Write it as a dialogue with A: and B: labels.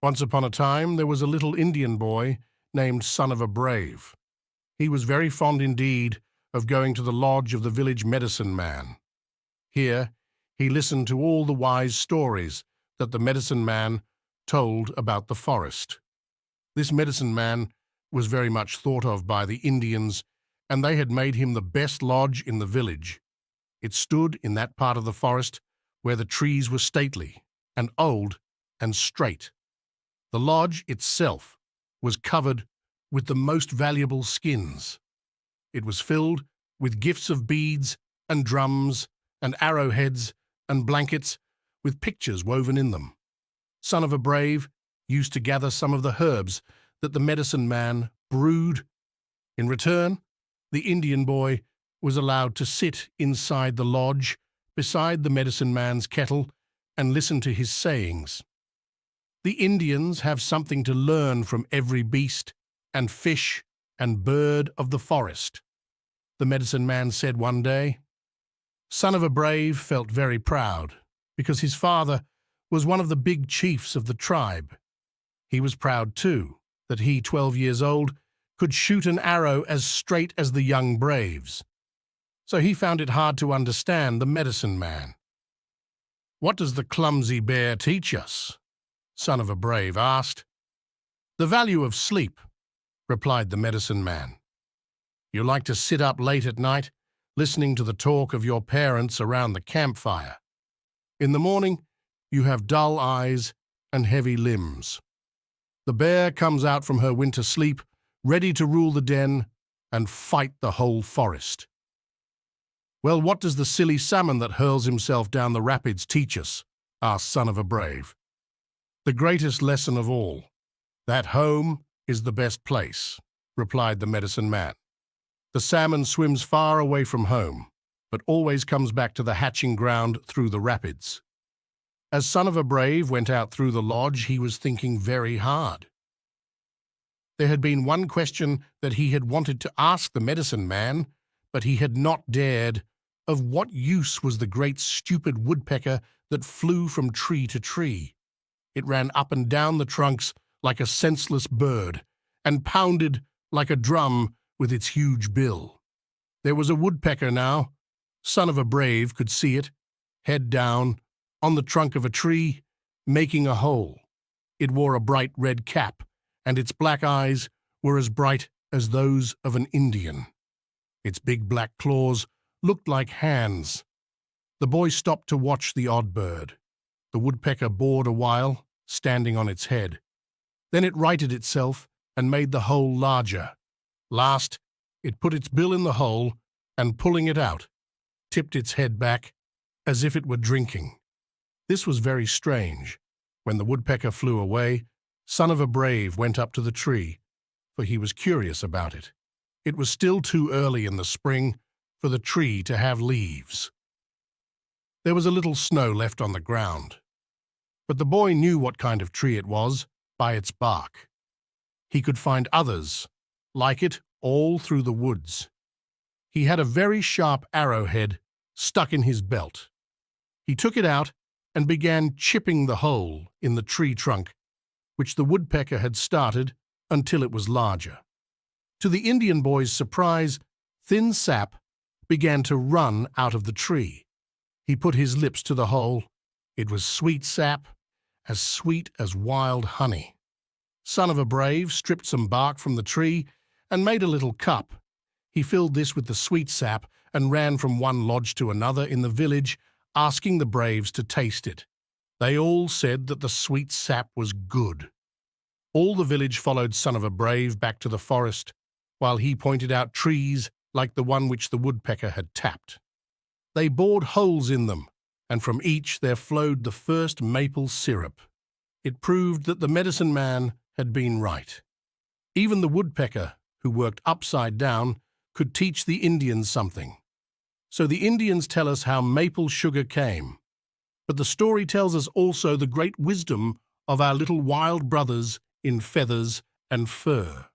A: Once upon a time, there was a little Indian boy named Son of a Brave. He was very fond indeed of going to the lodge of the village medicine man. Here, he listened to all the wise stories that the medicine man told about the forest. This medicine man was very much thought of by the Indians, and they had made him the best lodge in the village. It stood in that part of the forest where the trees were stately and old and straight. The lodge itself was covered with the most valuable skins. It was filled with gifts of beads and drums and arrowheads and blankets with pictures woven in them. Son of a Brave used to gather some of the herbs that the medicine man brewed. In return, the Indian boy was allowed to sit inside the lodge beside the medicine man's kettle and listen to his sayings. The Indians have something to learn from every beast and fish and bird of the forest, the medicine man said one day. Son of a Brave felt very proud because his father was one of the big chiefs of the tribe. He was proud, too, that he, 12 years old, could shoot an arrow as straight as the young braves. So he found it hard to understand the medicine man. "What does the clumsy bear teach us?" Son of a Brave asked. "The value of sleep," replied the medicine man. "You like to sit up late at night, listening to the talk of your parents around the campfire. In the morning, you have dull eyes and heavy limbs. The bear comes out from her winter sleep, ready to rule the den and fight the whole forest." "Well, what does the silly salmon that hurls himself down the rapids teach us?" asked Son of a Brave. "The greatest lesson of all, that home is the best place," replied the medicine man. "The salmon swims far away from home, but always comes back to the hatching ground through the rapids." As Son of a Brave went out through the lodge, he was thinking very hard. There had been one question that he had wanted to ask the medicine man, but he had not dared. Of what use was the great stupid woodpecker that flew from tree to tree? It ran up and down the trunks like a senseless bird, and pounded like a drum with its huge bill. There was a woodpecker now. Son of a Brave could see it, head down, on the trunk of a tree, making a hole. It wore a bright red cap, and its black eyes were as bright as those of an Indian. Its big black claws looked like hands. The boy stopped to watch the odd bird. The woodpecker bored a while, standing on its head. Then it righted itself and made the hole larger. Last, it put its bill in the hole and, pulling it out, tipped its head back as if it were drinking. This was very strange. When the woodpecker flew away, Son of a Brave went up to the tree, for he was curious about it. It was still too early in the spring for the tree to have leaves. There was a little snow left on the ground, but the boy knew what kind of tree it was by its bark. He could find others like it all through the woods. He had a very sharp arrowhead stuck in his belt. He took it out and began chipping the hole in the tree trunk, which the woodpecker had started, until it was larger. To the Indian boy's surprise, thin sap began to run out of the tree. He put his lips to the hole. It was sweet sap, as sweet as wild honey. Son of a Brave stripped some bark from the tree and made a little cup. He filled this with the sweet sap and ran from one lodge to another in the village, asking the braves to taste it. They all said that the sweet sap was good. All the village followed Son of a Brave back to the forest, while he pointed out trees like the one which the woodpecker had tapped. They bored holes in them, and from each there flowed the first maple syrup. It proved that the medicine man had been right. Even the woodpecker, who worked upside down, could teach the Indians something. So the Indians tell us how maple sugar came. But the story tells us also the great wisdom of our little wild brothers in feathers and fur.